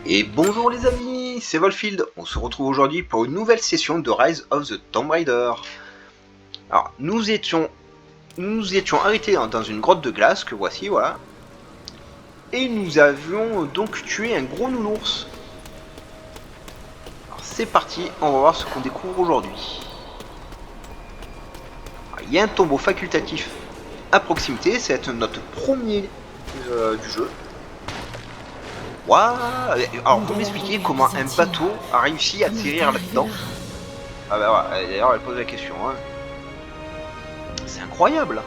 Et bonjour les amis, c'est Volfield. On se retrouve aujourd'hui pour une nouvelle session de Rise of the Tomb Raider. Alors, nous nous étions arrêtés dans une grotte de glace, que voici, voilà. Et nous avions donc tué un gros nounours. Alors c'est parti, on va voir ce qu'on découvre aujourd'hui. Il y a un tombeau facultatif à proximité, c'est notre premier du jeu. Waouh! Alors vous m'expliquez comment un bateau a réussi à atterrir là-dedans? Ah bah ouais, d'ailleurs elle pose la question. Hein. C'est incroyable!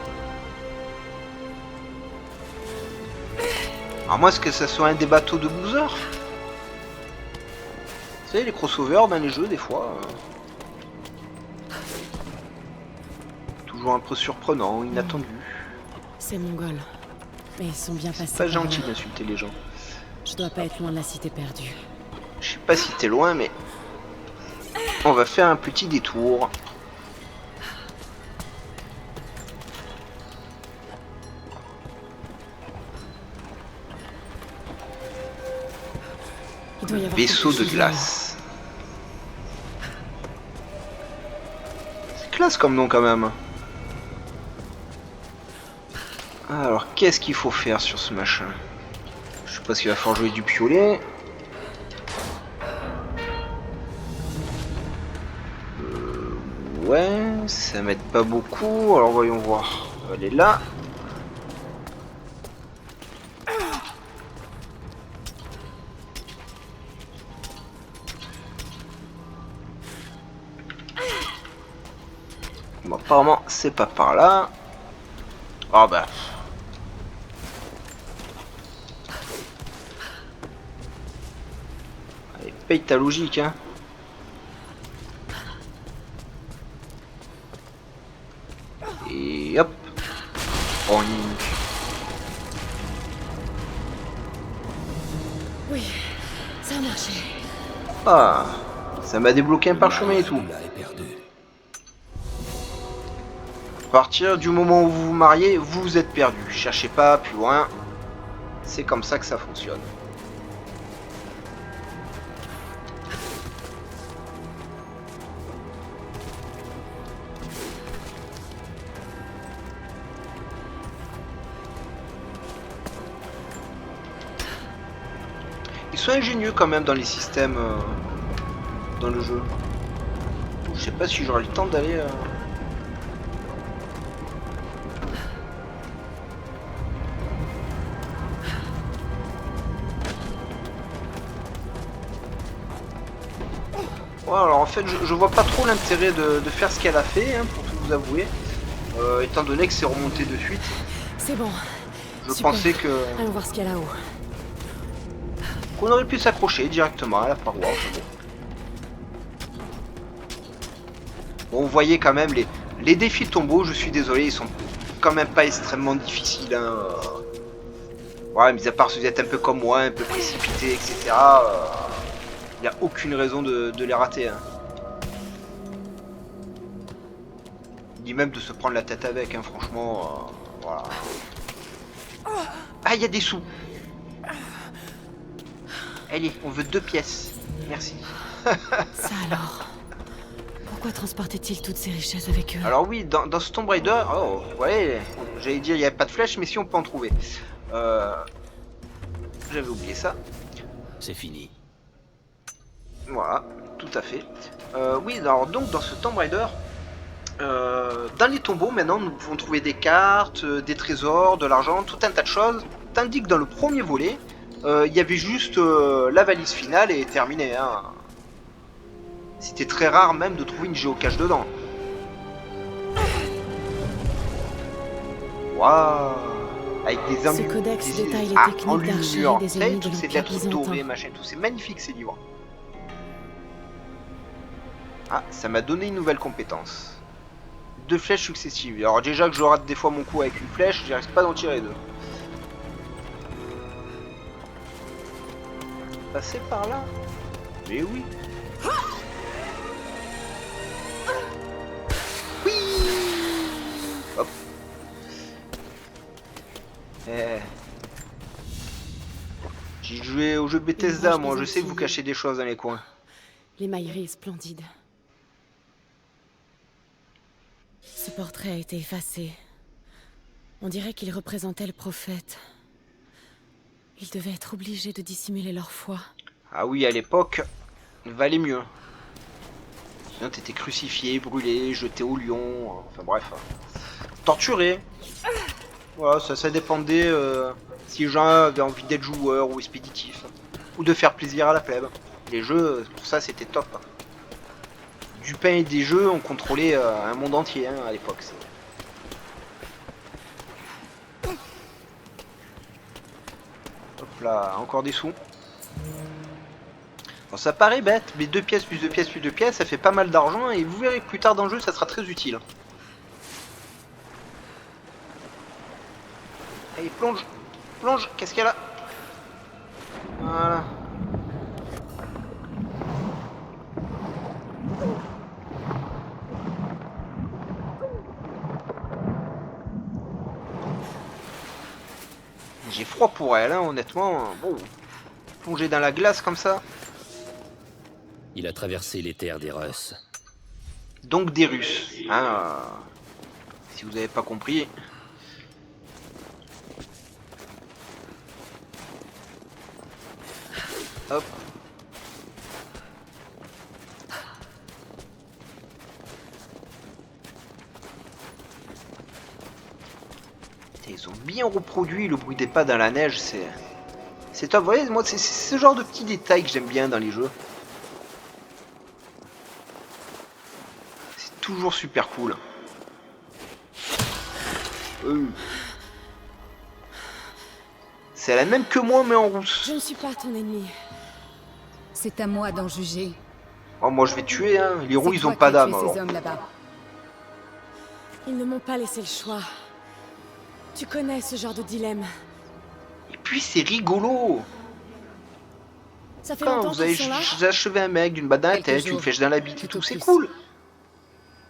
À moins que ça soit un des bateaux de Boozer. Vous savez, les crossovers dans les jeux, des fois. Toujours un peu surprenant, inattendu. C'est mongol. Mais ils sont bien passés. C'est pas gentil d'insulter les gens. Je dois pas être loin de la cité perdue. Je sais pas si t'es loin, mais on va faire un petit détour. Il doit y avoir Vaisseau de quelque chose glace. C'est classe comme nom quand même. Alors qu'est-ce qu'il faut faire sur ce machin? Je sais pas s'il va falloir jouer du piolet. Ouais, ça m'aide pas beaucoup. Alors voyons voir. Elle est là. Bon, apparemment, c'est pas par là. Ah bah. Allez, paye ta logique, hein. Et hop. On y... Oui, ça a marché. Ah, ça m'a débloqué un parchemin et tout. À partir du moment où vous vous mariez, vous êtes perdu. Cherchez pas plus loin. C'est comme ça que ça fonctionne. Ils sont ingénieux quand même dans les systèmes dans le jeu. Je sais pas si j'aurai le temps d'aller... Ouais, alors en fait, je vois pas trop l'intérêt de faire ce qu'elle a fait, hein, pour tout vous avouer. Étant donné que c'est remonté de suite. C'est bon. Je Super. pensais que Allons voir ce qu'il y a là-haut. qu'on aurait pu s'accrocher directement à la paroi. Bon, vous voyez quand même les défis de tombeau, je suis désolé, ils sont quand même pas extrêmement difficiles. Hein. Ouais, mis à part si vous êtes un peu comme moi, un peu précipité, etc. Il n'y a aucune raison de les rater. Hein. Ni même de se prendre la tête avec, hein, franchement. Voilà. Ah, il y a des sous. Allez, on veut 2 pièces. Merci. Ça alors. Pourquoi transportait-il toutes ces richesses avec eux? Alors oui, dans ce Tomb Raider, oh, ouais, j'allais dire il n'y avait pas de flèche, mais si on peut en trouver. J'avais oublié ça. C'est fini. Voilà, tout à fait. Oui, alors donc dans ce Tomb Raider, dans les tombeaux maintenant nous pouvons trouver des cartes, des trésors, de l'argent, tout un tas de choses. Tandis que dans le premier volet, il y avait juste la valise finale et terminé. Hein. C'était très rare même de trouver une géocache dedans. Waouh! Avec des Ce codex détaille les techniques d'archerie des ennemis de toutes ces l'Empire lettres byzantin. dorées, machin, tout. C'est magnifique ces livres. Ah, ça m'a donné une nouvelle compétence. 2 flèches successives. Alors déjà que je rate des fois mon coup avec une flèche, j'y risque pas d'en tirer 2. Passer par là? Mais oui. Oui. Hop. J'ai joué au jeu Bethesda, moi, je sais que vous cachez des choses dans les coins. L'émaillerie est splendide. Ce portrait a été effacé. On dirait qu'il représentait le prophète. Ils devaient être obligés de dissimuler leur foi. Ah oui, à l'époque, valait mieux. Sinon, t'étais crucifié, brûlé, jeté au lion, enfin bref. Torturé. Voilà, ça dépendait si les gens avaient envie d'être joueurs ou expéditifs. Ou de faire plaisir à la plèbe. Les jeux, pour ça, c'était top. Du pain et des jeux, on contrôlait un monde entier hein, à l'époque. Hop là, encore des sous. Bon, ça paraît bête, mais 2 pièces plus 2 pièces plus 2 pièces, ça fait pas mal d'argent et vous verrez que plus tard dans le jeu, ça sera très utile. Allez, plonge, plonge, qu'est-ce qu'il y a là? Voilà. J'ai froid pour elle, hein, honnêtement. Bon, plonger dans la glace comme ça. Il a traversé les terres des Russes. Donc des Russes. Hein, si vous n'avez pas compris. Hop. Ils ont bien reproduit le bruit des pas dans la neige, c'est top. Vous voyez, moi, c'est ce genre de petits détails que j'aime bien dans les jeux. C'est toujours super cool. C'est la même que moi, mais en rousse. Je ne suis pas ton ennemi. C'est à moi d'en juger. Oh, moi, je vais tuer, hein. Les roues, C'est ils ont toi pas qui as d'âme, tué alors. ces hommes là-bas. Ils ne m'ont pas laissé le choix. Tu connais ce genre de dilemme. Et puis, c'est rigolo. Ça fait Quand longtemps vous avez qu'ils sont là. achevé un mec d'une balle dans la Quelques tête, une jours, flèche dans la bite et tout tout, c'est plus. cool.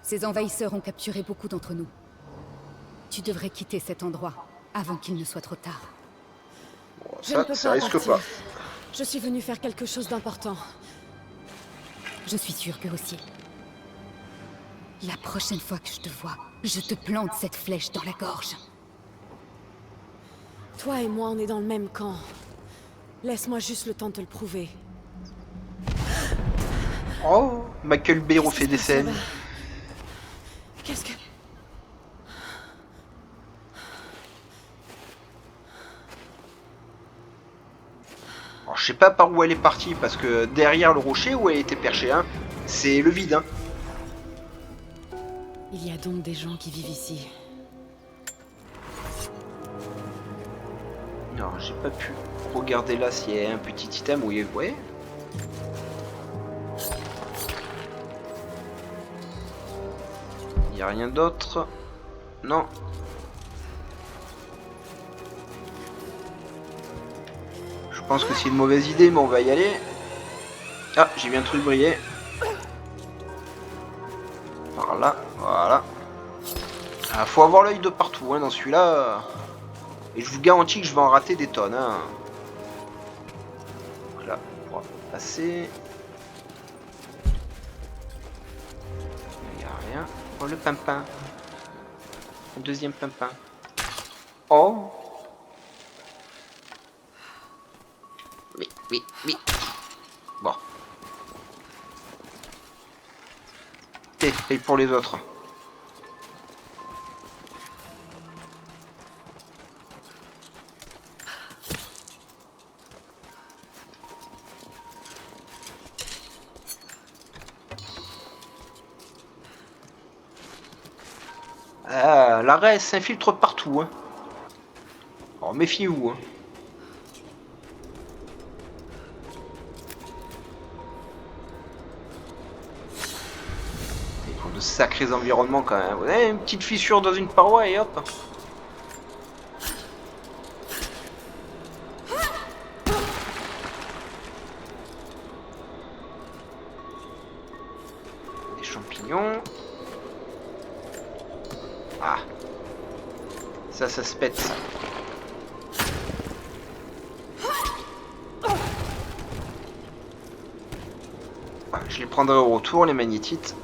Ces envahisseurs ont capturé beaucoup d'entre nous. Tu devrais quitter cet endroit avant qu'il ne soit trop tard. Bon, Je ne peux ça pas risque partir. pas. Je suis venue faire quelque chose d'important. Je suis sûre que aussi. La prochaine fois que je te vois, je te plante cette flèche dans la gorge. Toi et moi, on est dans le même camp. Laisse-moi juste le temps de te le prouver. Oh, Michael Bay refait des scènes. Qu'est-ce que... Alors, je sais pas par où elle est partie, parce que derrière le rocher où elle était perchée, hein, c'est le vide. Hein. Il y a donc des gens qui vivent ici. Non, j'ai pas pu regarder là s'il y a un petit item où il est... Ouais. Il y a rien d'autre. Non. Je pense que c'est une mauvaise idée, mais on va y aller. Ah, j'ai vu un truc briller. Par là, voilà. Ah, faut avoir l'œil de partout, hein, dans celui-là. Et je vous garantis que je vais en rater des tonnes. Hein. Donc là, on pourra passer. Il n'y a rien. Oh, le pimpin. Un deuxième pimpin. Oh. Oui, oui, oui. Bon. Et pour les autres. Ah, l'arrêt s'infiltre partout. Hein. Alors méfiez-vous. Hein. Ils font de sacrés environnements quand même. Vous avez une petite fissure dans une paroi et hop. Des champignons. Ah. Ça se pète ça. Je les prendrai au retour, les magnétites.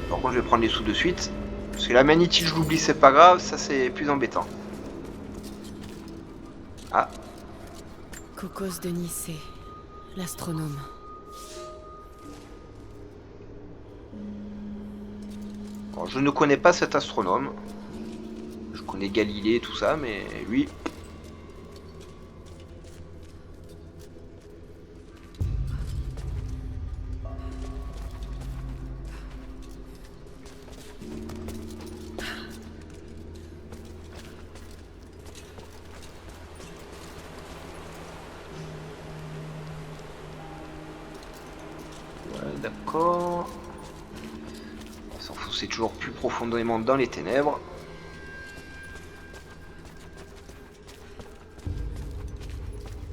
Par contre, je vais prendre les sous de suite. Parce que la magnétite, je l'oublie, c'est pas grave. Ça, c'est plus embêtant. Ah. Cocos de Nicée, l'astronome. Bon, je ne connais pas cet astronome. Je connais Galilée, tout ça, mais lui... D'accord. On va s'enfoncer toujours plus profondément dans les ténèbres.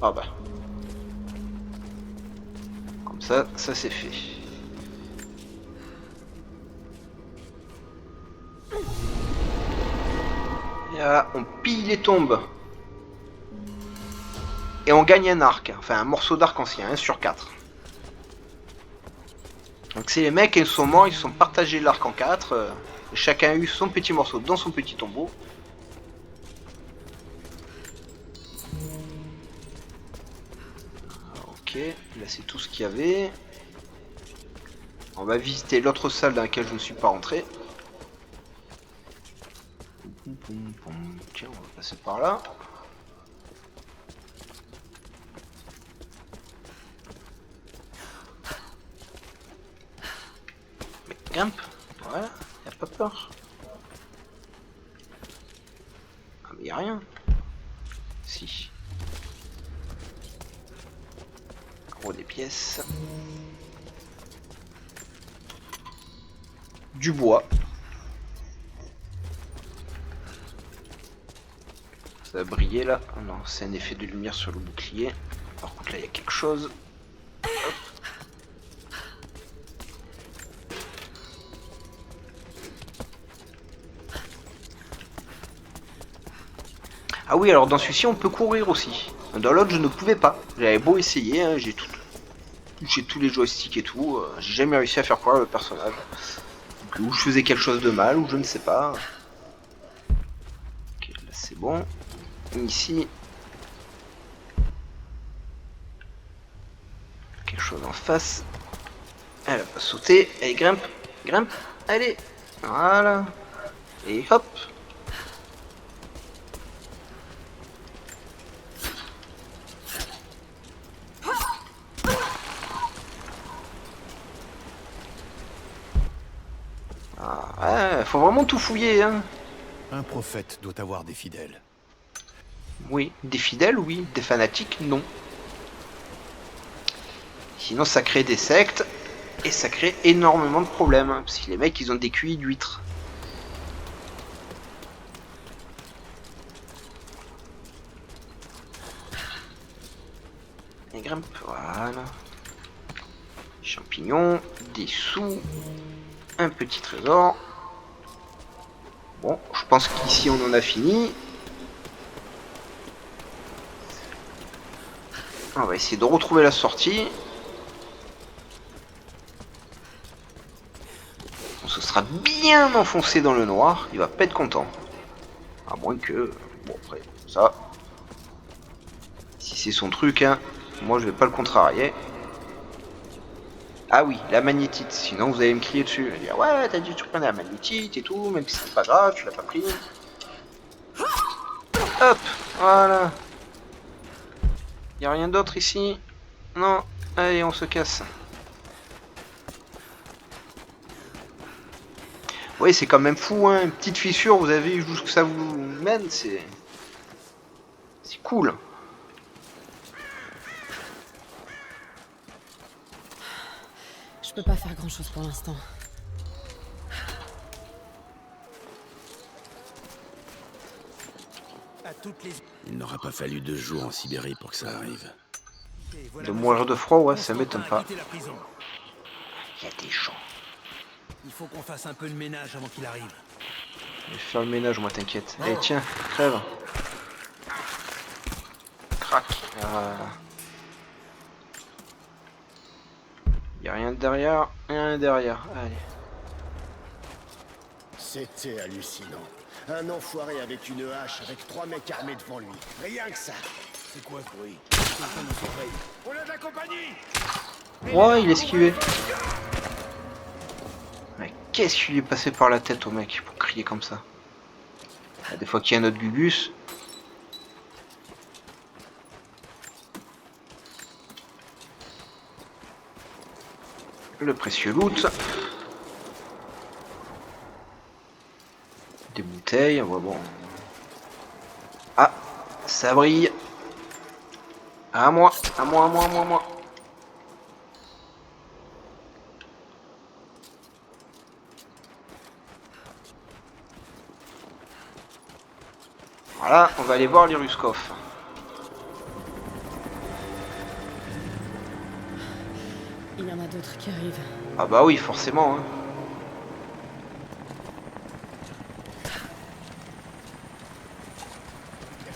Ah bah. Comme ça c'est fait. Et là, on pille les tombes. Et on gagne un arc. Enfin, un morceau d'arc ancien, 1 sur 4. Donc c'est les mecs, ils sont morts, ils se sont partagés l'arc en 4. Chacun a eu son petit morceau dans son petit tombeau. Ok, là c'est tout ce qu'il y avait. On va visiter l'autre salle dans laquelle je ne suis pas rentré. Tiens, on va passer par là. Mais grimpe, voilà, y a pas peur. Ah mais y a rien. Si. Gros des pièces. Du bois. Ça va briller là. Oh non, c'est un effet de lumière sur le bouclier. Par contre là il y a quelque chose. Hop. Ah oui, alors dans celui-ci on peut courir aussi. Dans l'autre je ne pouvais pas. J'avais beau essayer, hein, j'ai touché tous les joysticks et tout. J'ai jamais réussi à faire courir le personnage. Donc, ou je faisais quelque chose de mal, ou je ne sais pas. Ok, là c'est bon. Ici. Quelque chose en face. Elle va pas sauter. Allez, grimpe. Grimpe. Allez. Voilà. Et hop. Ah, ouais, faut vraiment tout fouiller, hein. Un prophète doit avoir des fidèles. Oui, des fidèles, oui. Des fanatiques, non. Sinon, ça crée des sectes. Et ça crée énormément de problèmes. Parce que les mecs, ils ont des QI d'huîtres. Et grimpe, voilà. Champignons, des sous. Un petit trésor. Bon, je pense qu'ici on en a fini. On va essayer de retrouver la sortie. On se sera bien enfoncé dans le noir. Il va pas être content. À moins que... Bon, après, ça... Si c'est son truc, hein, moi je vais pas le contrarier. Ah oui, la magnétite, sinon vous allez me crier dessus. Je vais dire, ouais, t'as dit que tu prenais la magnétite et tout, même si c'est pas grave, tu l'as pas pris. Hop, voilà. Y'a rien d'autre ici? Non, allez, on se casse. Oui, c'est quand même fou, hein, une petite fissure, vous avez vu jusqu'où ça vous mène, c'est cool. Je peux pas faire grand-chose pour l'instant. Il n'aura pas fallu 2 jours en Sibérie pour que ça arrive. De mourir de froid, ouais, ça m'étonne pas. Il y a des gens. Il faut qu'on fasse un peu de ménage avant qu'il arrive. Je vais faire le ménage, moi, t'inquiète. Allez, tiens, crève. Crac. Y a rien derrière, rien derrière. Allez. C'était hallucinant. Un enfoiré avec une hache, avec 3 mecs armés devant lui. Rien que ça. C'est quoi ce bruit? Quelqu'un nous surveille. On a de la compagnie. Ouais, il est esquivé. Mais qu'est-ce qui lui est passé par la tête au mec pour crier comme ça? Des fois qu'il y a un autre Gugus. Le précieux loot. Des bouteilles, ouais, bon. Ah, ça brille. À moi, à moi, à moi, à moi, à moi. Voilà, on va aller voir les Ruskov. Il y en a d'autres qui arrivent. Ah bah oui, forcément. Hein. Il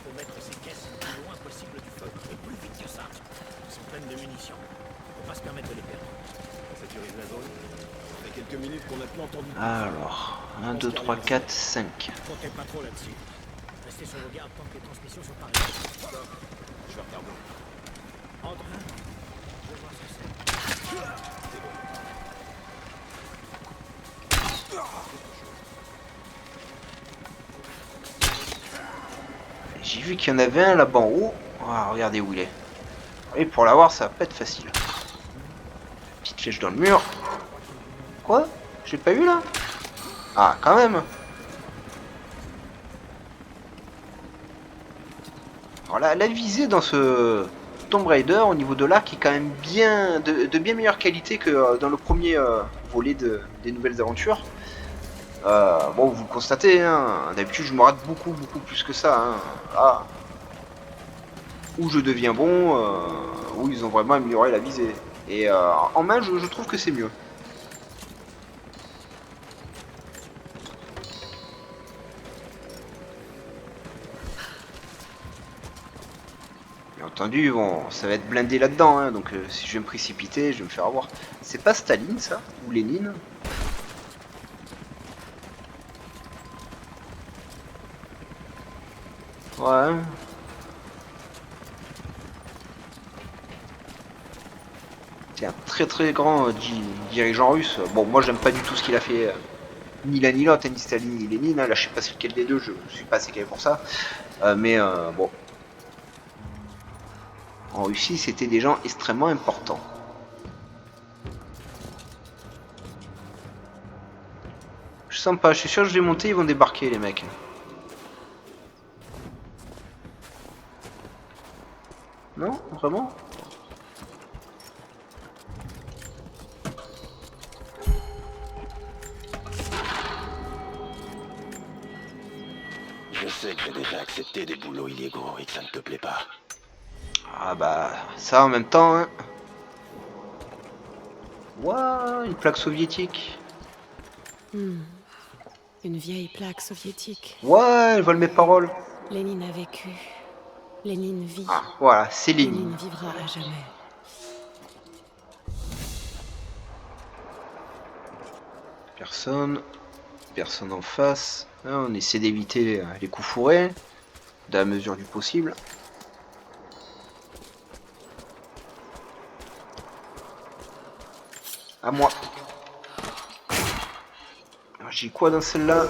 faut mettre ces caisses le plus loin possible du feu. Et plus vite que ça. Elles sont pleines de munitions. Faut pas se permettre de les perdre. On sécurise la zone. Ça fait quelques minutes qu'on n'a plus entendu. Alors, 1, 2, 3, 4, 5. Comptez pas trop là-dessus. Restez sur vos gardes tant que les transmissions sont pas réglées. Je vais regarder. Entre. Je vais voir ce que c'est. C'est bon. J'ai vu qu'il y en avait un là-bas en haut. Ah, regardez où il est. Et pour l'avoir, ça va pas être facile. Petite flèche dans le mur. Quoi? J'ai pas eu là? Ah, quand même. Alors la visée dans ce Tomb Raider au niveau de l'arc est quand même bien de bien meilleure qualité que dans le premier volet des nouvelles aventures. Bon, vous le constatez, hein, d'habitude je me rate beaucoup plus que ça. Hein. Ah. Où je deviens bon, où ils ont vraiment amélioré la visée. Et en main, je trouve que c'est mieux. Bien entendu, bon, ça va être blindé là-dedans, hein, donc si je vais me précipiter, je vais me faire avoir. C'est pas Staline, ça? Ou Lénine? Ouais. C'est un très grand dirigeant russe. Bon, moi j'aime pas du tout ce qu'il a fait. Ni l'un ni l'autre, hein, ni Staline ni Lénine. Hein. Là, je sais pas c'est lequel des deux, je suis pas assez calé pour ça. Mais bon. En Russie, c'était des gens extrêmement importants. Je sens pas, je suis sûr que je vais monter, ils vont débarquer les mecs. Non, vraiment? Je sais que j'ai déjà accepté des boulots illégaux et que ça ne te plaît pas. Ah bah, ça en même temps, hein. Ouah, une plaque soviétique. Une vieille plaque soviétique. Ouais, elle vole mes paroles. Lénine a vécu. Lénine vit. Ah, voilà, c'est Lénine Lénine. vivra à jamais. Personne. Personne en face. Hein, on essaie d'éviter les coups fourrés. Dans la mesure du possible. À moi. J'ai quoi dans celle-là?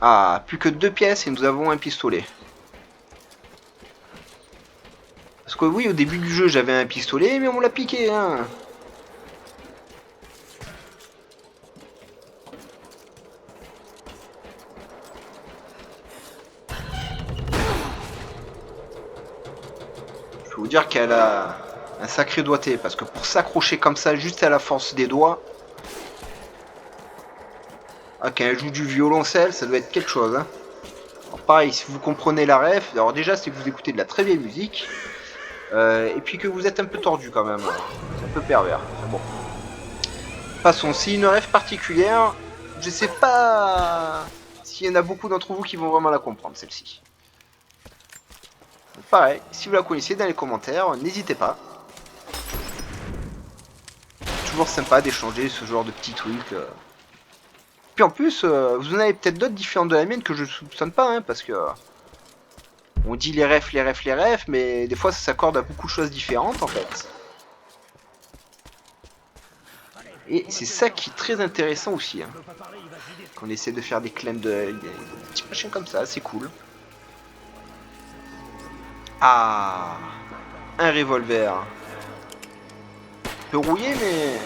Ah, plus que 2 pièces et nous avons un pistolet. Parce que oui, au début du jeu, j'avais un pistolet, mais on me l'a piqué, hein. Je peux vous dire qu'elle a un sacré doigté, parce que pour s'accrocher comme ça, juste à la force des doigts... Ah, quand elle joue du violoncelle, ça doit être quelque chose, hein. Alors pareil, si vous comprenez la ref, alors déjà, c'est que vous écoutez de la très vieille musique, et puis que vous êtes un peu tordu quand même, c'est un peu pervers, mais bon. Passons, si une ref particulière, je sais pas s'il y en a beaucoup d'entre vous qui vont vraiment la comprendre, celle-ci. Pareil, si vous la connaissez dans les commentaires, n'hésitez pas. toujours sympa d'échanger ce genre de petits trucs. Puis en plus, vous en avez peut-être d'autres différentes de la mienne que je soupçonne pas, hein, parce que on dit les refs, les refs, les refs, mais des fois ça s'accorde à beaucoup de choses différentes en fait. Et c'est ça qui est très intéressant aussi, hein. Qu'on essaie de faire des claims des petits machins comme ça, c'est cool. Ah, un revolver. Un peu rouillé, mais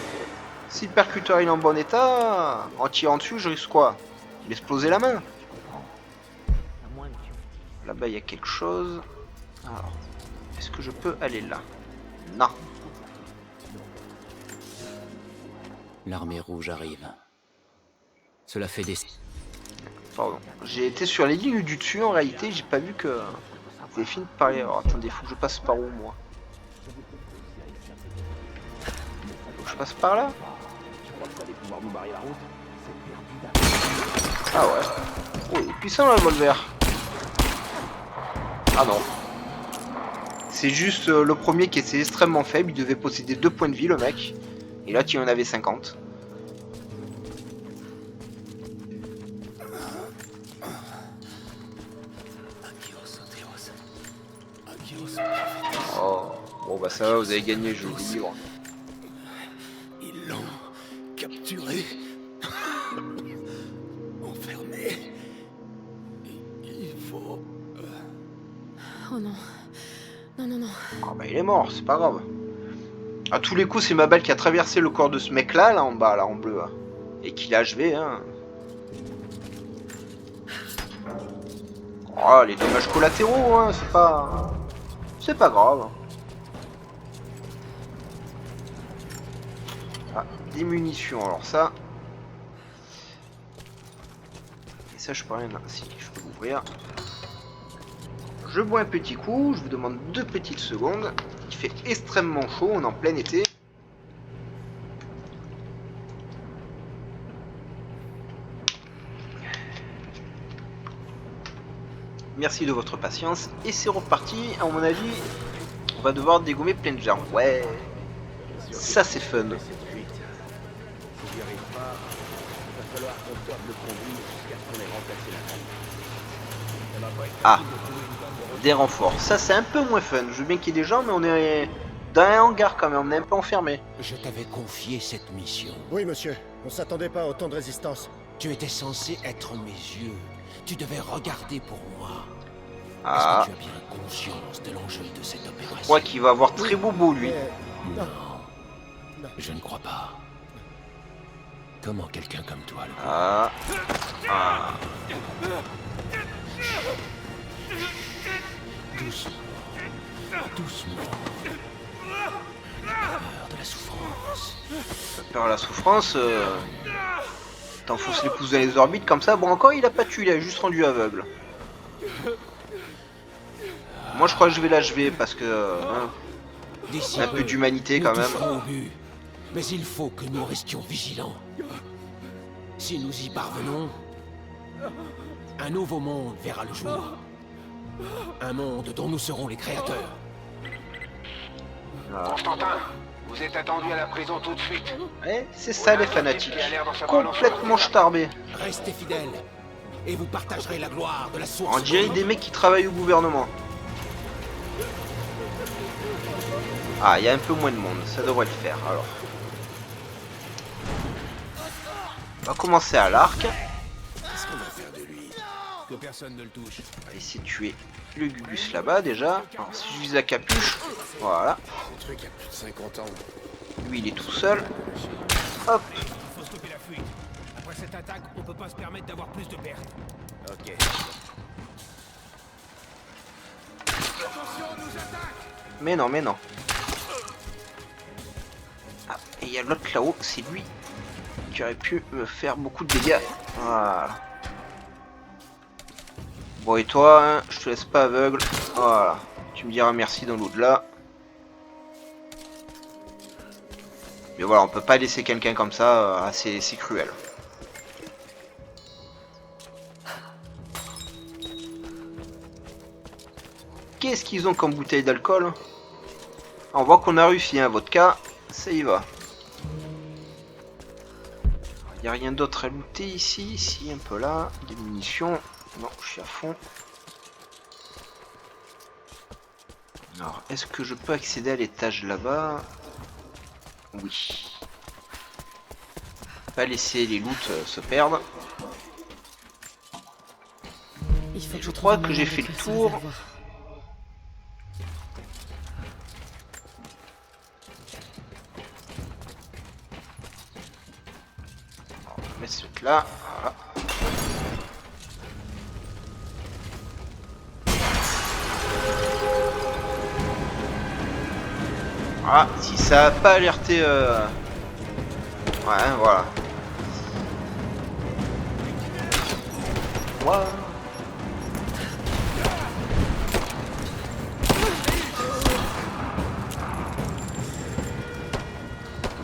si le percuteur il est en bon état, en tirant dessus, je risque quoi? M'exploser la main. Là-bas, il y a quelque chose. Alors, est-ce que je peux aller là? Non. L'armée rouge arrive. Cela fait des... Pardon. J'ai été sur les lignes du dessus en réalité, j'ai pas vu que c'était fini de parler. Alors attendez, faut que je passe par où moi? Faut que je passe par là? Ah ouais. Oh, il est puissant le revolver. Ah non. C'est juste le premier qui était extrêmement faible, il devait posséder 2 points de vie le mec. Et là tu en avais 50. Oh, bon bah ça va, vous avez gagné, je vous livre. Ils l'ont capturé. Enfermé. Il faut... Oh non. Non, non, non. Ah bah il est mort, c'est pas grave. À tous les coups, c'est ma balle qui a traversé le corps de ce mec là, en bas, là en bleu. Hein. Et qui l'a achevé, hein. Oh, les dommages collatéraux, hein, c'est pas... C'est pas grave. Ah, des munitions, alors ça... Et ça, je peux rien... Si, je peux l'ouvrir. Je bois un petit coup, je vous demande 2 petites secondes. Il fait extrêmement chaud, on est en plein été. Merci de votre patience. Et c'est reparti, à mon avis, on va devoir dégommer plein de gens. Ouais, ça c'est fun. Ah, des renforts. Ça c'est un peu moins fun. Je veux bien qu'il y ait des gens, mais on est dans un hangar quand même, on est un peu enfermé. Je t'avais confié cette mission. Oui, monsieur. On s'attendait pas à autant de résistance. Tu étais censé être mes yeux. Tu devais regarder pour moi. Ah, Est-ce que tu as bien conscience de l'enjeu de cette je opération? crois qu'il va avoir très beau lui. Non. Je ne crois pas. Comment quelqu'un comme toi le... Ah, ah. Doucement. Doucement. Peur de la souffrance. Peur à la souffrance. T'enfonces les pouces dans les orbites comme ça. Bon, encore il a pas tué, il a juste rendu aveugle. Moi je crois que je vais l'achever parce que hein, D'ici un peu d'humanité nous quand même. toucherons au but. Mais il faut que nous restions vigilants. Si nous y parvenons, un nouveau monde verra le jour. Un monde dont nous serons les créateurs. Constantin, vous êtes attendu à la prison tout de suite. Ouais, c'est ça les fanatiques. Complètement starbés. Restez fidèles, et vous partagerez la gloire de la source. On dirait des mecs qui travaillent au gouvernement. Ah, il y a un peu moins de monde, ça devrait le faire alors. On va commencer à l'arc. Qu'est-ce qu'on va faire de lui? Que personne ne le touche. On va essayer de tuer le Gugus là-bas déjà. Alors si je vise la capuche, voilà. Ce truc a plus de 50 ans. Lui il est tout seul. Hop. Il faut stopper la fuite. Après cette attaque, on peut pas se permettre d'avoir plus de pertes. Ok. Attention, on nous attaque. Mais non, mais non. Ah, et il y a l'autre là-haut, c'est lui qui aurait pu me faire beaucoup de dégâts. Voilà. Bon et toi, hein, je te laisse pas aveugle. Voilà. Tu me diras merci dans l'au-delà. Mais voilà, on peut pas laisser quelqu'un comme ça, c'est cruel. Qu'est-ce qu'ils ont comme bouteille d'alcool? On voit qu'on a réussi, hein, vodka, ça y va. Il n'y a rien d'autre à looter ici. Si, un peu là. Des munitions. Non, je suis à fond. Alors, est-ce que je peux accéder à l'étage là-bas? Oui. Pas laisser les loots se perdre. Il faut Et que je trouve crois un que moyen j'ai fait le d'écrire ce tour. réservoir. On va mettre ce truc là. Voilà. Ah, si ça a pas alerté... Ouais, voilà. Wow.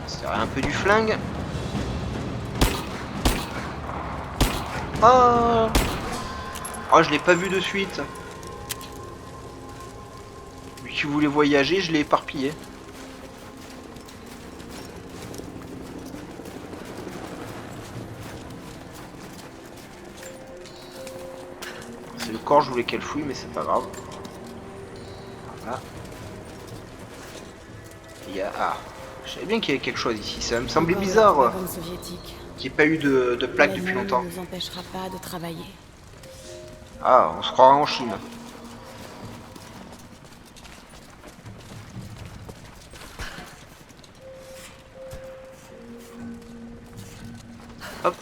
C'est un peu du flingue. Oh, oh, je l'ai pas vu de suite. Lui qui voulait voyager, je l'ai éparpillé. C'est le corps, je voulais qu'elle fouille, mais c'est pas grave. Voilà. Il y a... Ah, je savais bien qu'il y avait quelque chose ici. Ça me semblait Encore de la bizarre propagande soviétique. qu'il n'y ait pas eu de plaque depuis L'allemand longtemps. ne nous empêchera pas de travailler. Ah, on se croira en Chine. Hop.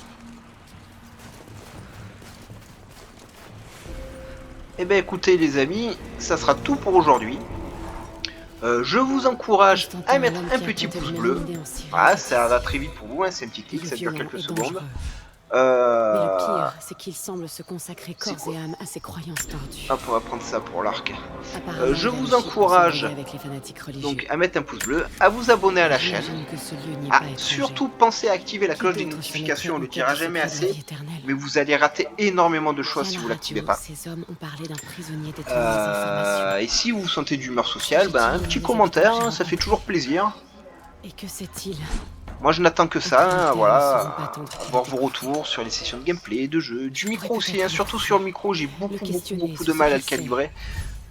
Eh ben écoutez les amis, ça sera tout pour aujourd'hui. Je vous encourage à mettre un petit pouce bleu. Voilà, ça va très vite pour vous, hein, c'est un petit clic, ça dure quelques secondes. Mais le pire, c'est qu'il semble se consacrer corps quoi et âme à ses croyances tordues. Hop, on va prendre ça pour l'arc. Apparemment, Je il a vous le chic pour encourage s'embrouiller avec les fanatiques religieux. donc à mettre un pouce bleu, à vous abonner à la chaîne. J'imagine que ce lieu n'y est Ah, pas étranger. surtout pensez à activer la Qui cloche des d'autre se notifications, on le mettrait dira en quête jamais du secret de la assez, vie éternelle? mais vous allez rater énormément de choses Via si la vous l'activez radio, pas. Ces hommes ont parlé d'un prisonnier détenu des informations. Et si vous sentez d'humeur sociale, ben, un petit commentaire, hein, ça fait toujours plaisir. Et que sait-il? Moi je n'attends que ça, hein, Aucune voilà, terre ne se attendre qu'il voir vos découvre. retours sur les sessions de gameplay, de jeu, du micro pourrais aussi, peut-être hein, surtout le sur le micro j'ai beaucoup questionner de sur mal ce à le qu'il sait. calibrer.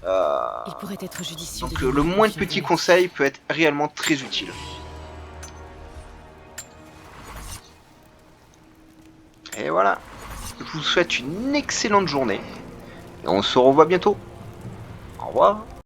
Il pourrait être judicieux Donc de le lui moins de confier petits avec. conseils peut être réellement très utile. Et voilà, je vous souhaite une excellente journée, et on se revoit bientôt. Au revoir.